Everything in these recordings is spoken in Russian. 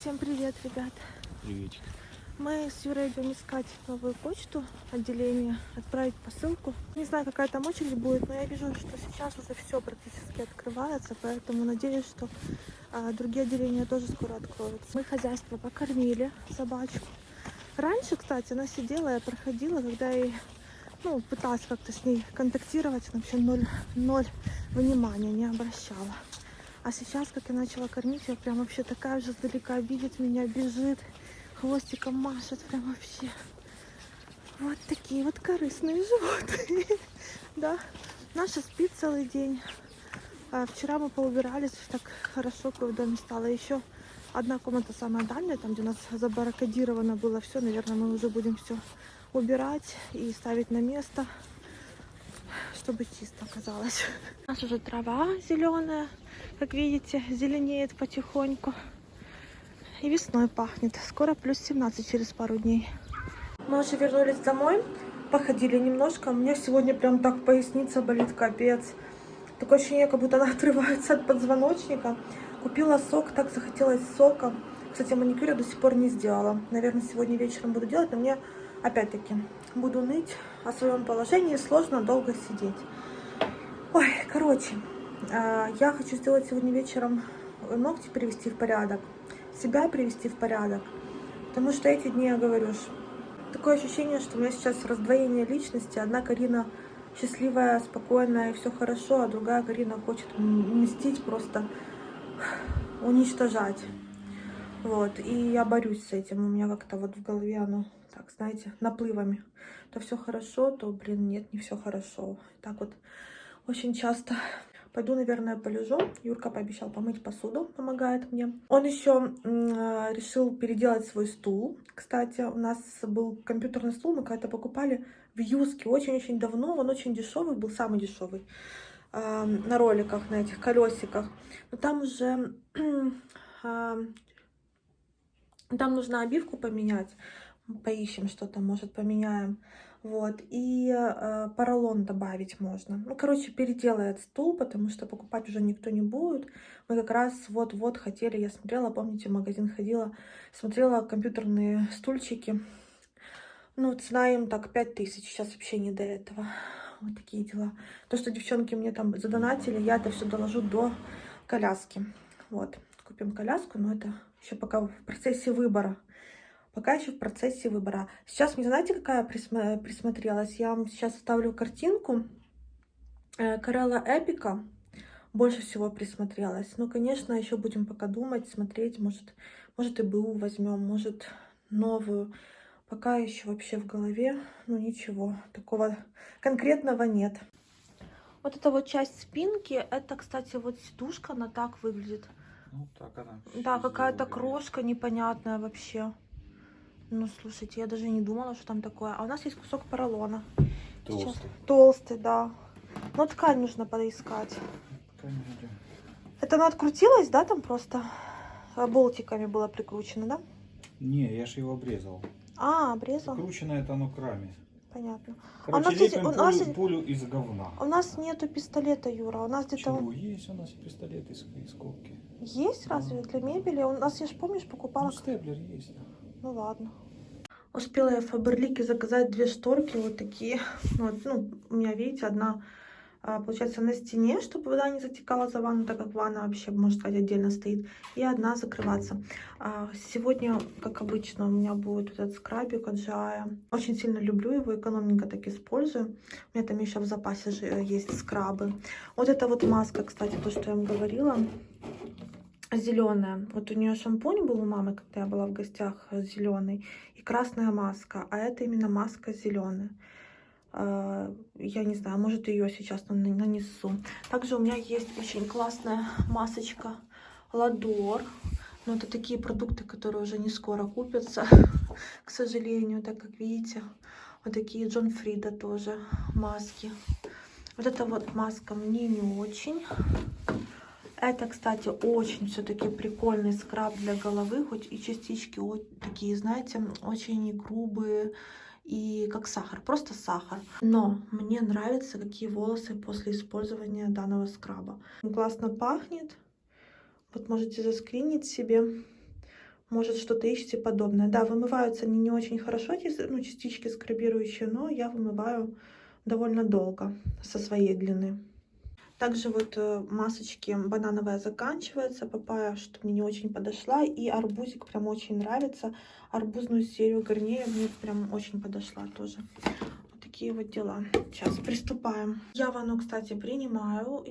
Всем привет, ребят! Приветик. Мы с Юрой идем искать новую почту, отделение, отправить посылку. Не знаю, какая там очередь будет, но я вижу, что сейчас уже все практически открывается, поэтому надеюсь, что другие отделения тоже скоро откроются. Мы хозяйство покормили собачку. Раньше, кстати, она сидела, я проходила, когда я пыталась как-то с ней контактировать, она вообще ноль внимания не обращала. А сейчас, как я начала кормить, я прям вообще такая уже сдалека видит меня, бежит, хвостиком машет, прям вообще. Вот такие вот корыстные животные. Да, наша спит целый день. Вчера мы поубирались, так хорошо в доме стало. Еще одна комната самая дальняя, там, где у нас забаррикадировано было все. Наверное, мы уже будем все убирать и ставить на место, чтобы чисто оказалось. У нас уже трава зеленая, как видите, зеленеет потихоньку. И весной пахнет. Скоро плюс 17 через пару дней. Мы уже вернулись домой, походили немножко. У меня сегодня прям так поясница болит, капец. Такое ощущение, как будто она отрывается от позвоночника. Купила сок, так захотелось сока. Кстати, маникюр я до сих пор не сделала. Наверное, сегодня вечером буду делать, но мне опять-таки буду ныть о своем положении. Сложно долго сидеть. Ой, короче, я хочу сделать сегодня вечером ногти привести в порядок, себя привести в порядок. Потому что эти дни, я говорю, такое ощущение, что у меня сейчас раздвоение личности. Одна Карина счастливая, спокойная и все хорошо, а другая Карина хочет мстить, просто уничтожать. Вот, и я борюсь с этим. У меня как-то вот в голове оно, так, знаете, наплывами. То все хорошо, то, блин, нет, не все хорошо. Так вот очень часто. Пойду, наверное, полежу. Юрка пообещал помыть посуду, помогает мне. Он еще решил переделать свой стул. Кстати, у нас был компьютерный стул, мы когда-то покупали в Юске очень-очень давно. Он очень дешевый, был самый дешевый на роликах, на этих колесиках. Но там уже там нужно обивку поменять. Поищем что-то, может, поменяем. Вот, и поролон добавить можно. Ну, короче, переделает стул, потому что покупать уже никто не будет. Мы как раз вот-вот хотели, я смотрела, помните, в магазин ходила, смотрела компьютерные стульчики. Ну, цена им так 5000, сейчас вообще не до этого. Вот такие дела. То, что девчонки мне там задонатили, я это все доложу до коляски. Вот, купим коляску, но это еще пока в процессе выбора. Пока еще в процессе выбора. Сейчас мне, знаете, какая присмотрелась? Я вам сейчас вставлю картинку. Коралла Эпика больше всего присмотрелась. Ну, конечно, еще будем пока думать, смотреть. Может и БУ возьмем, может новую. Пока еще вообще в голове, ну ничего, такого конкретного нет. Вот эта вот часть спинки, это, кстати, вот сидушка, она так выглядит. Ну, так она. Да, какая-то крошка непонятная вообще. Ну, слушайте, я даже не думала, что там такое. А у нас есть кусок поролона. Толстый. Сейчас... Толстый, да. Но ткань нужно поискать. Это она открутилась, да, там просто болтиками было прикручено, да? Не, я же его обрезал. Обрезал? Прикручено это оно к раме. Понятно. Короче, лепим пулю из говна. У нас нету пистолета, Юра. У нас где-то... Чего? Есть у нас пистолет из скобки. Есть разве для мебели? У нас, я ж помнишь, покупала... Ну, степлер есть. Ну, ладно. Успела я в Фаберлике заказать 2 шторки вот такие. Вот, ну, у меня, видите, одна, получается, на стене, чтобы вода не затекала за ванну, так как ванна вообще, можно сказать, отдельно стоит. И одна закрываться. Сегодня, как обычно, у меня будет этот скрабик от Джая. Очень сильно люблю его, экономненько так использую. У меня там еще в запасе же есть скрабы. Вот эта вот маска, кстати, то, что я вам говорила. Зеленая. Вот у нее шампунь был у мамы, когда я была в гостях, зеленый. И красная маска. А это именно маска зеленая. Я не знаю, может ее сейчас нанесу. Также у меня есть очень классная масочка Ладор. Но это такие продукты, которые уже не скоро купятся, к сожалению. Так как видите, вот такие Джон Фрида тоже маски. Вот эта вот маска мне не очень. Это, кстати, очень все-таки прикольный скраб для головы, хоть и частички вот такие, знаете, очень грубые и как сахар, просто сахар. Но мне нравятся, какие волосы после использования данного скраба. Он классно пахнет. Вот можете заскринить себе. может, что-то ищете подобное. Да, вымываются они не очень хорошо, эти, ну, частички скрабирующие, но я вымываю довольно долго со своей длины. Также вот масочки банановая заканчивается, папайя, что мне не очень подошла, и арбузик прям очень нравится. Арбузную серию Гарниер мне прям очень подошла тоже. Вот такие вот дела. Сейчас приступаем. Я ванну, кстати, принимаю.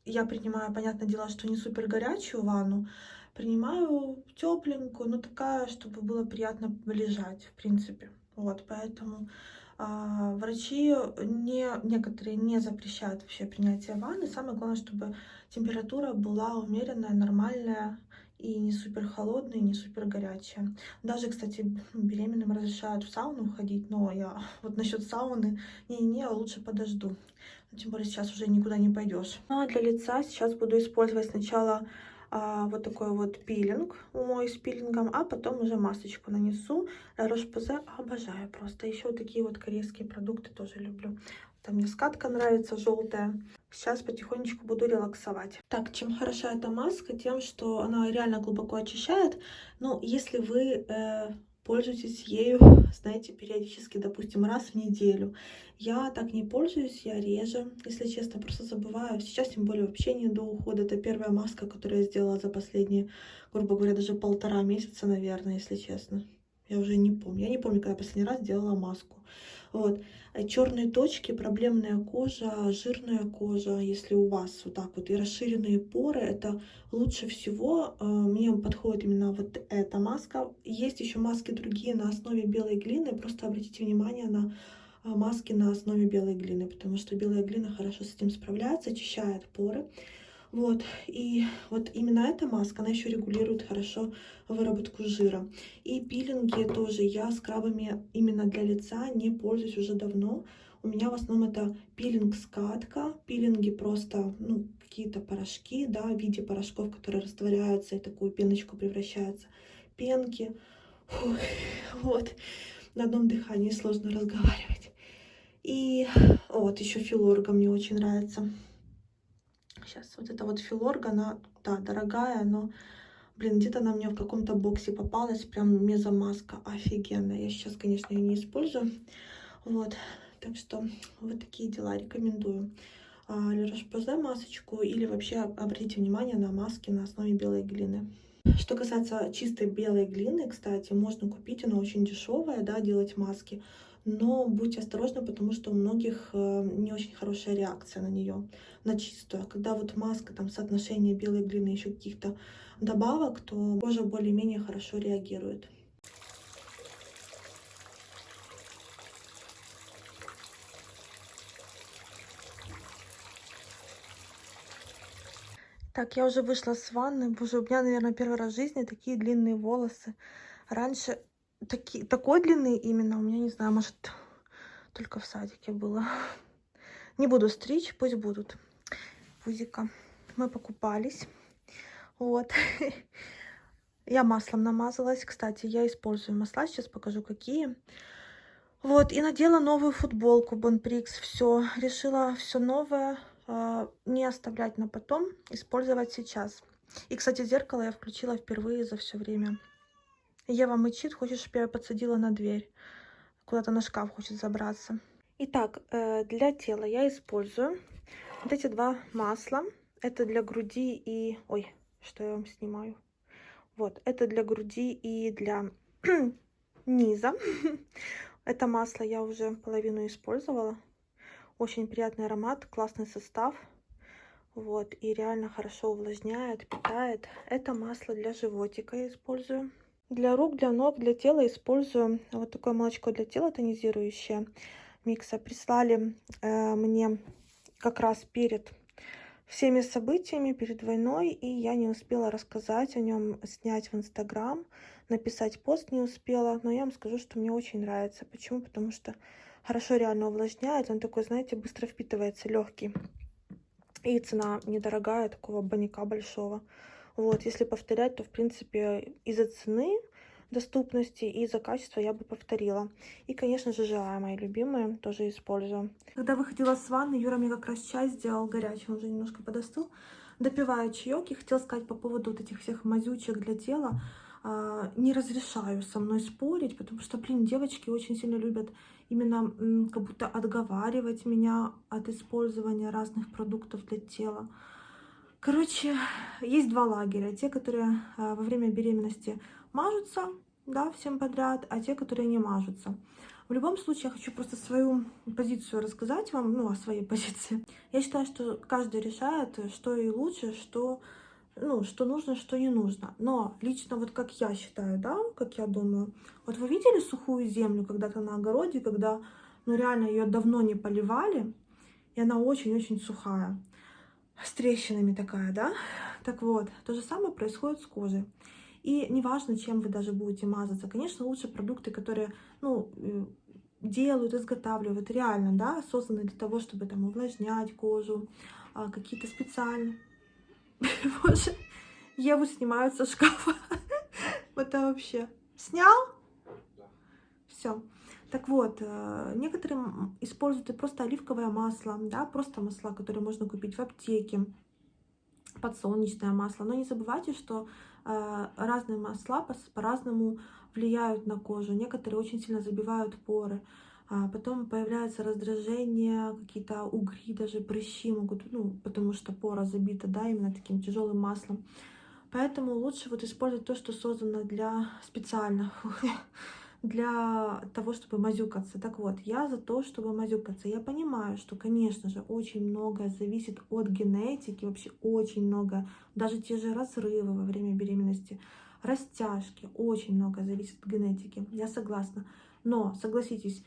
Я принимаю, понятное дело, что не супер горячую ванну. Принимаю тепленькую, но такая, чтобы было приятно лежать, в принципе. Вот, поэтому врачи некоторые не запрещают вообще принятие ванны. Самое главное, чтобы температура была умеренная, нормальная и не супер холодная, и не супер горячая. Даже, кстати, беременным разрешают в сауну ходить, но я вот насчет сауны не, лучше подожду. Тем более сейчас уже никуда не пойдешь. Ну а для лица сейчас буду использовать сначала вот такой вот пилинг, умой с пилингом, а потом уже масочку нанесу. La Roche-Posay обожаю просто. Еще вот такие вот корейские продукты тоже люблю. Там мне скатка нравится, желтая. Сейчас потихонечку буду релаксовать. Так, чем хороша эта маска? Тем, что она реально глубоко очищает. Но если вы пользуетесь ею, знаете, периодически, допустим, раз в неделю. Я так не пользуюсь, я реже, если честно, просто забываю. Сейчас, тем более, вообще не до ухода. Это первая маска, которую я сделала за последние, грубо говоря, даже 1,5 месяца, наверное, если честно. Я уже не помню. Я не помню, когда последний раз делала маску. Вот. Черные точки, проблемная кожа, жирная кожа, если у вас вот так вот, и расширенные поры, это лучше всего. Мне подходит именно вот эта маска. Есть еще маски другие на основе белой глины. Просто обратите внимание на маски на основе белой глины, потому что белая глина хорошо с этим справляется, очищает поры. Вот, и вот именно эта маска, она еще регулирует хорошо выработку жира. И пилинги тоже я скрабами именно для лица не пользуюсь уже давно. У меня в основном это пилинг-скатка, пилинги просто, ну, какие-то порошки, да, в виде порошков, которые растворяются и такую пеночку превращаются. Пенки. Фух, вот, на одном дыхании сложно разговаривать. И вот еще Филорга мне очень нравится. Сейчас вот эта вот Филорга, она, да, дорогая, но, блин, где-то она мне в каком-то боксе попалась, прям мезомаска офигенная. Я сейчас, конечно, ее не использую, вот, так что вот такие дела, рекомендую. La Roche-Posay масочку или вообще обратите внимание на маски на основе белой глины. Что касается чистой белой глины, кстати, можно купить, она очень дешевая, да, делать маски. Но будьте осторожны, потому что у многих не очень хорошая реакция на нее, на чистую. А когда вот маска, там соотношение белой глины, еще каких-то добавок, то кожа более-менее хорошо реагирует. Так, я уже вышла с ванны. Боже, у меня, наверное, первый раз в жизни такие длинные волосы. Раньше такой длины именно, у меня, не знаю, может, только в садике было. Не буду стричь, пусть будут. Пузика. Мы покупались. Вот. Я маслом намазалась. Кстати, я использую масла. Сейчас покажу, какие. Вот. И надела новую футболку Bonprix. Все. Решила все новое не оставлять на потом. Использовать сейчас. И, кстати, зеркало я включила впервые за все время. Ева мычит. Хочешь, чтобы я ее подсадила на дверь? Куда-то на шкаф хочет забраться. Итак, для тела я использую вот эти два масла. Это для груди и... Ой, что я вам снимаю? Вот, это для груди и для низа. Это масло я уже половину использовала. Очень приятный аромат, классный состав. Вот, и реально хорошо увлажняет, питает. Это масло для животика я использую. Для рук, для ног, для тела использую вот такое молочко для тела тонизирующее. Микса прислали мне как раз перед всеми событиями, перед войной, и я не успела рассказать о нем, снять в Инстаграм, написать пост не успела, но я вам скажу, что мне очень нравится. Почему? Потому что хорошо реально увлажняет, он такой, знаете, быстро впитывается, легкий. И цена недорогая, такого баняка большого. Вот, если повторять, то, в принципе, из-за цены, доступности и за качество я бы повторила. И, конечно же, ЖА, мои любимые, тоже использую. Когда выходила с ванны, Юра мне как раз чай сделал горячий, он уже немножко подостыл. допиваю чаек и хотела сказать по поводу вот этих всех мазючек для тела. Не разрешаю со мной спорить, потому что, блин, девочки очень сильно любят именно как будто отговаривать меня от использования разных продуктов для тела. Короче, есть два лагеря. Те, которые во время беременности мажутся, да, всем подряд, а те, которые не мажутся. В любом случае, я хочу просто свою позицию рассказать вам, ну, о своей позиции. Я считаю, что каждый решает, что и лучше, что, ну, что нужно, что не нужно. Но лично вот как я считаю, да, как я думаю, вот вы видели сухую землю когда-то на огороде, когда, ну, реально ее давно не поливали, и она очень-очень сухая, с трещинами такая, да? Так вот, то же самое происходит с кожей. И неважно, чем вы даже будете мазаться, конечно, лучше продукты, которые, ну, делают, изготавливают, реально, да, созданы для того, чтобы там увлажнять кожу, какие-то специальные. Боже, Еву снимают со шкафа. Это вообще. Снял? Все. Так вот, некоторые используют и просто оливковое масло, да, просто масла, которые можно купить в аптеке, подсолнечное масло. Но не забывайте, что разные масла по-разному влияют на кожу. Некоторые очень сильно забивают поры. Потом появляется раздражение, какие-то угри, даже прыщи могут, ну, потому что пора забита, да, именно таким тяжелым маслом. Поэтому лучше вот использовать то, что создано специально для того, чтобы мазюкаться. Так вот, я за то, чтобы мазюкаться. Я понимаю, что, конечно же, очень многое зависит от генетики, вообще очень много, даже те же разрывы во время беременности, растяжки, очень много зависит от генетики. Я согласна. Но, согласитесь,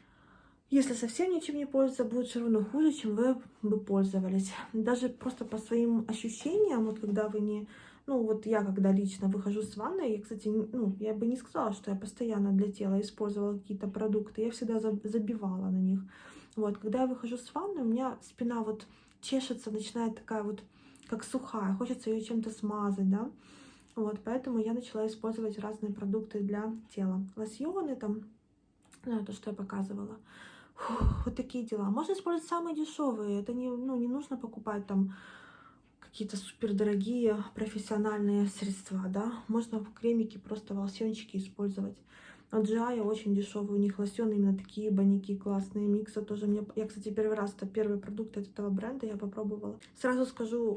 если совсем ничем не пользоваться, будет все равно хуже, чем вы бы пользовались. Даже просто по своим ощущениям, вот когда вы не... Ну, вот я когда лично выхожу с ванной, я, кстати, ну, я бы не сказала, что я постоянно для тела использовала какие-то продукты, я всегда забивала на них. Вот, когда я выхожу с ванной, у меня спина вот чешется, начинает такая вот, как сухая, хочется ее чем-то смазать, да. Вот, поэтому я начала использовать разные продукты для тела. Лосьоны там, ну, то, что я показывала. Фух, вот такие дела. Можно использовать самые дешевые. Это не, ну, не нужно покупать там какие-то супер дорогие профессиональные средства, да. Можно в кремике просто лосьончики использовать. От GI очень дешевые у них лосьоны, именно такие баники классные. Микса тоже мне... Я, кстати, первый раз, это первый продукт от этого бренда я попробовала. Сразу скажу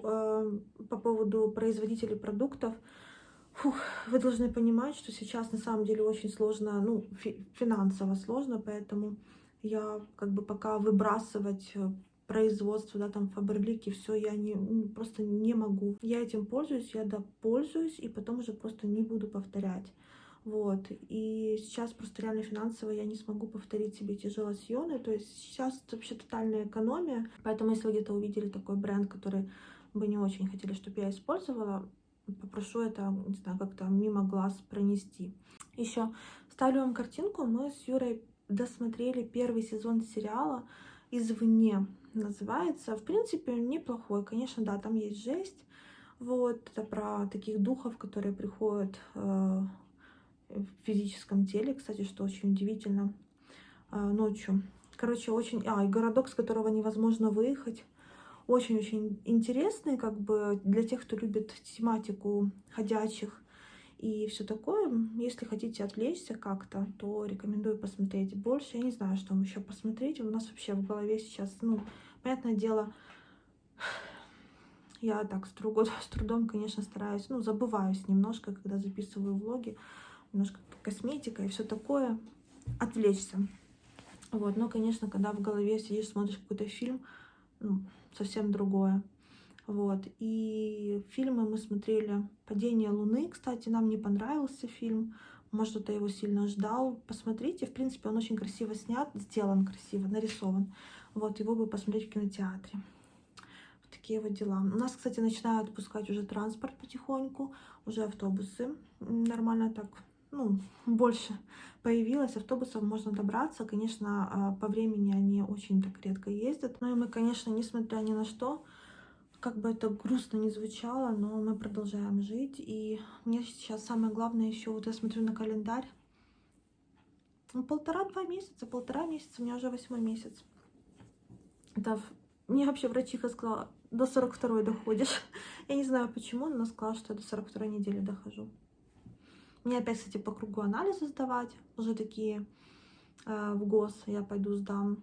по поводу производителей продуктов. Фух, вы должны понимать, что сейчас на самом деле очень сложно, ну, финансово сложно, поэтому я как бы пока выбрасывать производство, да, там Фаберлик и все, я просто не могу. Я этим пользуюсь, я пользуюсь и потом уже просто не буду повторять. Вот, и сейчас просто реально финансово я не смогу повторить себе те же лосьоны, то есть сейчас вообще тотальная экономия, поэтому если вы где-то увидели такой бренд, который вы не очень хотели, чтобы я использовала, попрошу это, не знаю, как-то мимо глаз пронести. Еще ставлю вам картинку. Мы с Юрой досмотрели первый сезон сериала «Извне». Называется. В принципе, неплохой. Конечно, да, там есть жесть. Вот, это про таких духов, которые приходят в физическом теле, кстати, что очень удивительно, ночью. Короче, очень... и городок, с которого невозможно выехать. Очень-очень интересный, как бы для тех, кто любит тематику ходячих и все такое. Если хотите отвлечься как-то, то рекомендую посмотреть больше. Я не знаю, что вам еще посмотреть. У нас вообще в голове сейчас, ну, понятное дело, я так с трудом, конечно, стараюсь, ну, забываюсь немножко, когда записываю влоги, немножко косметика и все такое, отвлечься. Вот, но, конечно, когда в голове сидишь, смотришь какой-то фильм, ну, совсем другое. Вот. И фильмы мы смотрели «Падение Луны». Кстати, нам не понравился фильм. Может, кто-то его сильно ждал. Посмотрите. В принципе, он очень красиво снят, сделан красиво, нарисован. Вот, его бы посмотреть в кинотеатре. Вот такие вот дела. У нас, кстати, начинают отпускать уже транспорт потихоньку. Уже автобусы нормально так, ну, больше появилось. Автобусов можно добраться. Конечно, по времени они очень так редко ездят. Но и мы, конечно, несмотря ни на что, как бы это грустно не звучало, но мы продолжаем жить. И мне сейчас самое главное еще, вот я смотрю на календарь, ну, 1,5-2 месяца, 1,5 месяца, у меня уже 8-й месяц. Это мне вообще врачиха сказала, до 42 доходишь. Я не знаю почему, но она сказала, что я до 42 недели дохожу. Мне опять, кстати, по кругу анализы сдавать, уже такие в ГОС я пойду сдам,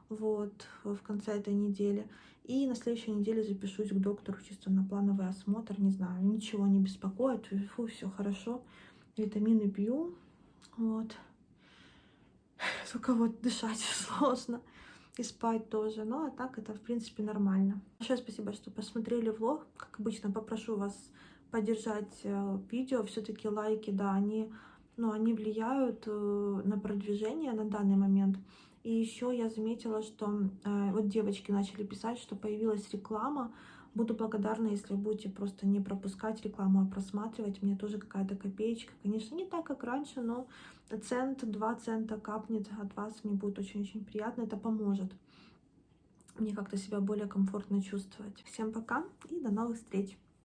вот, в конце этой недели. И на следующей неделе запишусь к доктору чисто на плановый осмотр, не знаю, ничего не беспокоит, фу, все хорошо, витамины пью, вот. Только вот дышать сложно и спать тоже, но а так это, в принципе, нормально. Большое спасибо, что посмотрели влог. Как обычно, попрошу вас поддержать видео. Все-таки лайки, да, они влияют на продвижение на данный момент. И еще я заметила, что вот девочки начали писать, что появилась реклама. Буду благодарна, если будете просто не пропускать рекламу, а просматривать. Мне тоже какая-то копеечка. Конечно, не так, как раньше, но цент, 2 цента капнет от вас. Мне будет очень-очень приятно. Это поможет мне как-то себя более комфортно чувствовать. Всем пока и до новых встреч!